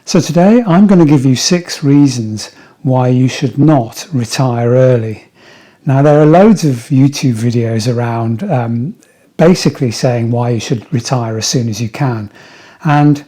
So today I'm going to give you 6 reasons why you should not retire early. Now there are loads of YouTube videos around basically saying why you should retire as soon as you can, and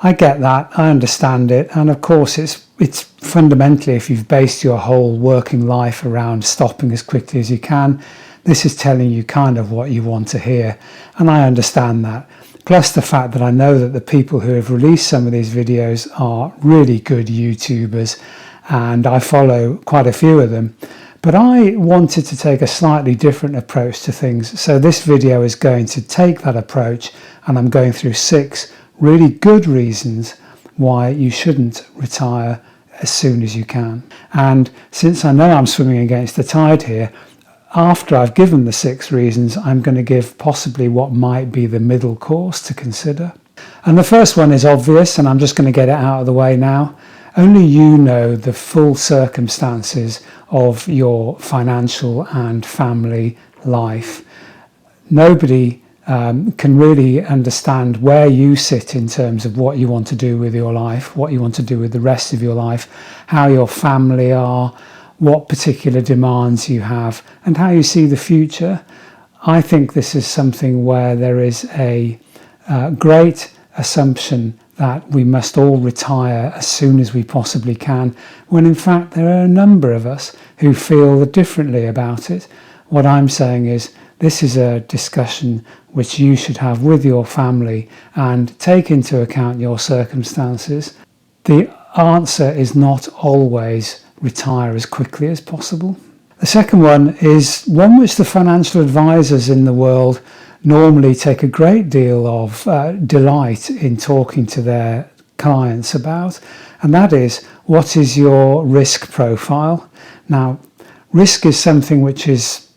I get that, I understand it, and of course it's fundamentally, if you've based your whole working life around stopping as quickly as you can, this is telling you kind of what you want to hear, and I understand that. Plus the fact that I know that the people who have released some of these videos are really good YouTubers, and I follow quite a few of them. But I wanted to take a slightly different approach to things, so this video is going to take that approach, and I'm going through 6 really good reasons why you shouldn't retire as soon as you can. And since I know I'm swimming against the tide here, after I've given the 6 reasons, I'm going to give possibly what might be the middle course to consider. And the first one is obvious, and I'm just going to get it out of the way now. Only you know the full circumstances of your financial and family life. Nobody can really understand where you sit in terms of what you want to do with your life, what you want to do with the rest of your life, how your family are, what particular demands you have, and how you see the future. I think this is something where there is a great assumption that we must all retire as soon as we possibly can, when in fact there are a number of us who feel differently about it. What I'm saying is this is a discussion which you should have with your family and take into account your circumstances. The answer is not always retire as quickly as possible. The second one is one which the financial advisors in the world normally take a great deal of delight in talking to their clients about, and that is, what is your risk profile? Now, risk is something which is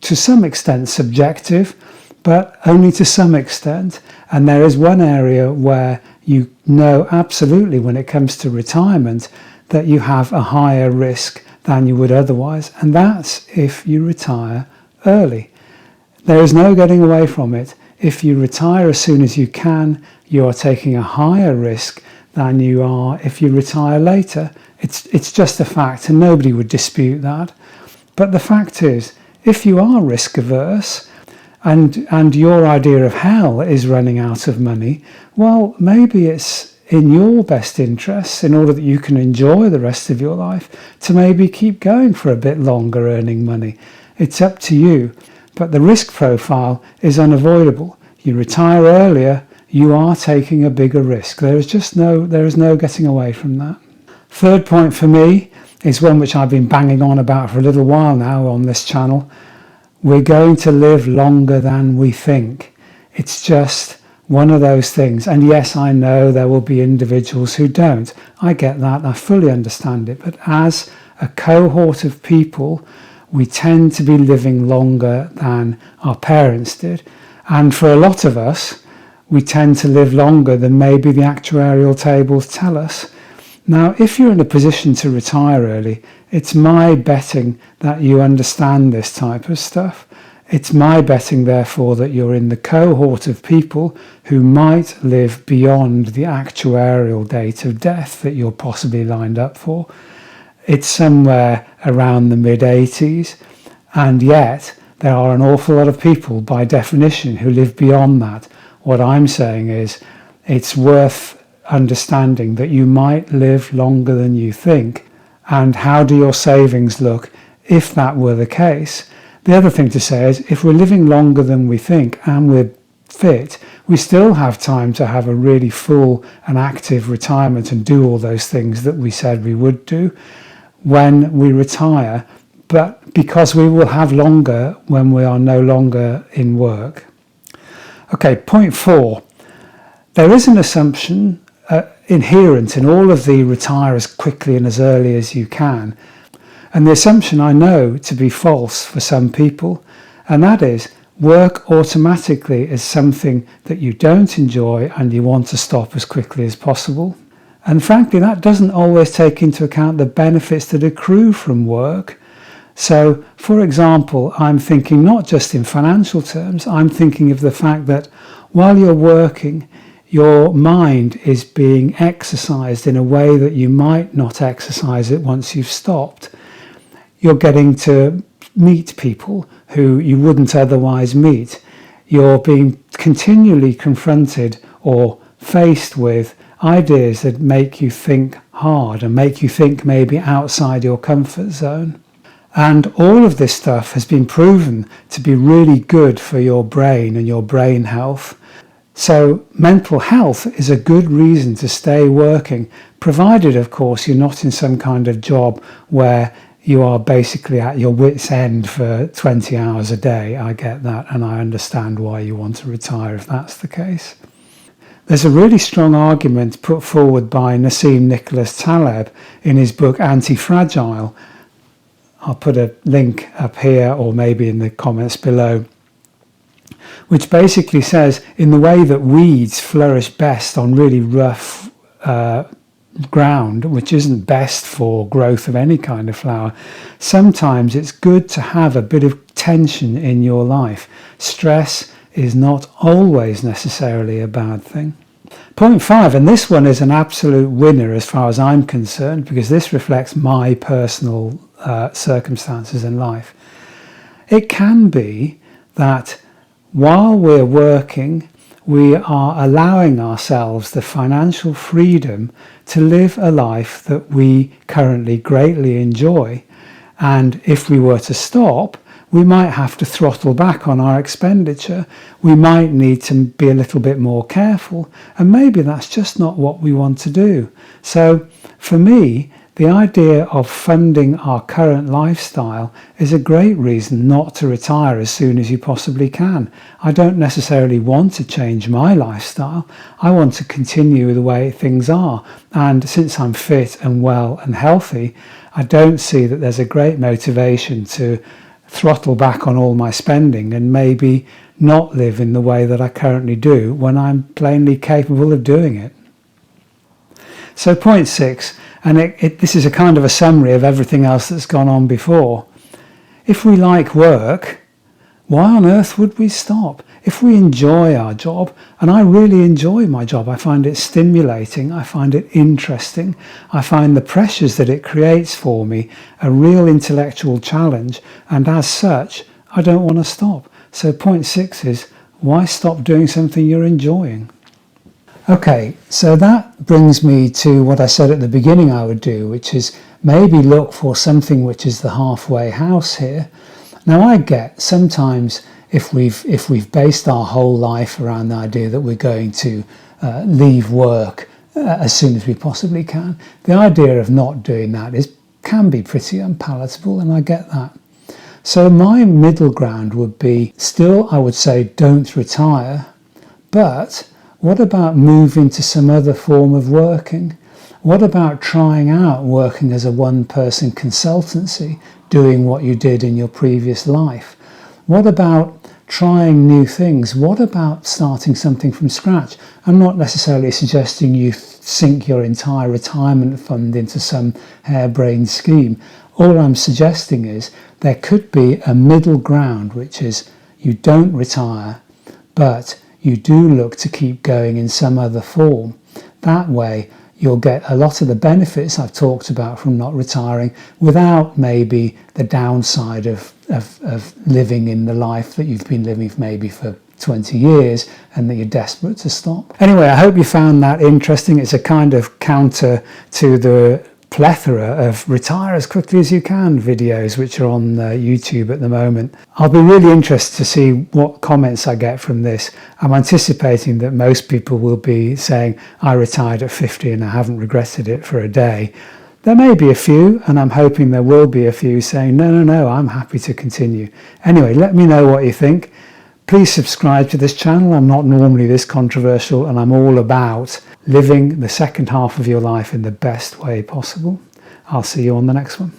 to some extent subjective, but only to some extent, and there is one area where you know absolutely when it comes to retirement that you have a higher risk than you would otherwise, and that's if you retire early. There is no getting away from it. If you retire as soon as you can, you are taking a higher risk than you are if you retire later. It's just a fact, and nobody would dispute that. But the fact is, if you are risk averse and your idea of hell is running out of money, well, maybe it's in your best interests, in order that you can enjoy the rest of your life, to maybe keep going for a bit longer earning money. It's up to you. But the risk profile is unavoidable. You retire earlier, you are taking a bigger risk. There is no getting away from that. Third point for me is one which I've been banging on about for a little while now on this channel. We're going to live longer than we think. It's just one of those things. And yes, I know there will be individuals who don't. I get that, I fully understand it. But as a cohort of people, we tend to be living longer than our parents did. And for a lot of us, we tend to live longer than maybe the actuarial tables tell us. Now, if you're in a position to retire early, it's my betting that you understand this type of stuff. It's my betting, therefore, that you're in the cohort of people who might live beyond the actuarial date of death that you're possibly lined up for. It's somewhere around the mid-80s, and yet there are an awful lot of people, by definition, who live beyond that. What I'm saying is it's worth understanding that you might live longer than you think. And how do your savings look if that were the case? The other thing to say is, if we're living longer than we think and we're fit, we still have time to have a really full and active retirement and do all those things that we said we would do when we retire, but because we will have longer when we are no longer in work. Okay, point 4. There is an assumption inherent in all of the retire as quickly and as early as you can. And the assumption I know to be false for some people, and that is work automatically is something that you don't enjoy and you want to stop as quickly as possible. And frankly, that doesn't always take into account the benefits that accrue from work. So, for example, I'm thinking not just in financial terms, I'm thinking of the fact that while you're working, your mind is being exercised in a way that you might not exercise it once you've stopped. You're getting to meet people who you wouldn't otherwise meet. You're being continually confronted or faced with ideas that make you think hard and make you think maybe outside your comfort zone. And all of this stuff has been proven to be really good for your brain and your brain health. So mental health is a good reason to stay working, provided, of course, you're not in some kind of job where you are basically at your wit's end for 20 hours a day. I get that, and I understand why you want to retire if that's the case. There's a really strong argument put forward by Nassim Nicholas Taleb in his book Anti-Fragile. I'll put a link up here or maybe in the comments below, which basically says in the way that weeds flourish best on really rough ground, which isn't best for growth of any kind of flower, sometimes it's good to have a bit of tension in your life. Stress is not always necessarily a bad thing. Point 5, and this one is an absolute winner as far as I'm concerned, because this reflects my personal circumstances in life. It can be that while we're working, we are allowing ourselves the financial freedom to live a life that we currently greatly enjoy. And if we were to stop, we might have to throttle back on our expenditure. We might need to be a little bit more careful. And maybe that's just not what we want to do. So for me, the idea of funding our current lifestyle is a great reason not to retire as soon as you possibly can. I don't necessarily want to change my lifestyle. I want to continue the way things are. And since I'm fit and well and healthy, I don't see that there's a great motivation to throttle back on all my spending and maybe not live in the way that I currently do when I'm plainly capable of doing it. So point 6, and this is a kind of a summary of everything else that's gone on before. If we like work, why on earth would we stop? If we enjoy our job, and I really enjoy my job, I find it stimulating, I find it interesting, I find the pressures that it creates for me a real intellectual challenge, and as such, I don't want to stop. So point 6 is, why stop doing something you're enjoying? Okay, so that brings me to what I said at the beginning I would do, which is maybe look for something which is the halfway house here. Now I get sometimes if we've based our whole life around the idea that we're going to leave work as soon as we possibly can, the idea of not doing that can be pretty unpalatable, and I get that. So my middle ground would be, still I would say don't retire, but what about moving to some other form of working? What about trying out working as a one-person consultancy, doing what you did in your previous life? What about trying new things? What about starting something from scratch? I'm not necessarily suggesting you sink your entire retirement fund into some harebrained scheme. All I'm suggesting is there could be a middle ground, which is you don't retire, but you do look to keep going in some other form. That way, you'll get a lot of the benefits I've talked about from not retiring without maybe the downside of living in the life that you've been living maybe for 20 years and that you're desperate to stop. Anyway, I hope you found that interesting. It's a kind of counter to the plethora of retire as quickly as you can videos which are on YouTube at the moment. I'll be really interested to see what comments I get from this. I'm anticipating that most people will be saying I retired at 50 and I haven't regretted it for a day. There may be a few, and I'm hoping there will be a few saying no, I'm happy to continue. Anyway, let me know what you think. Please subscribe to this channel. I'm not normally this controversial, and I'm all about living the second half of your life in the best way possible. I'll see you on the next one.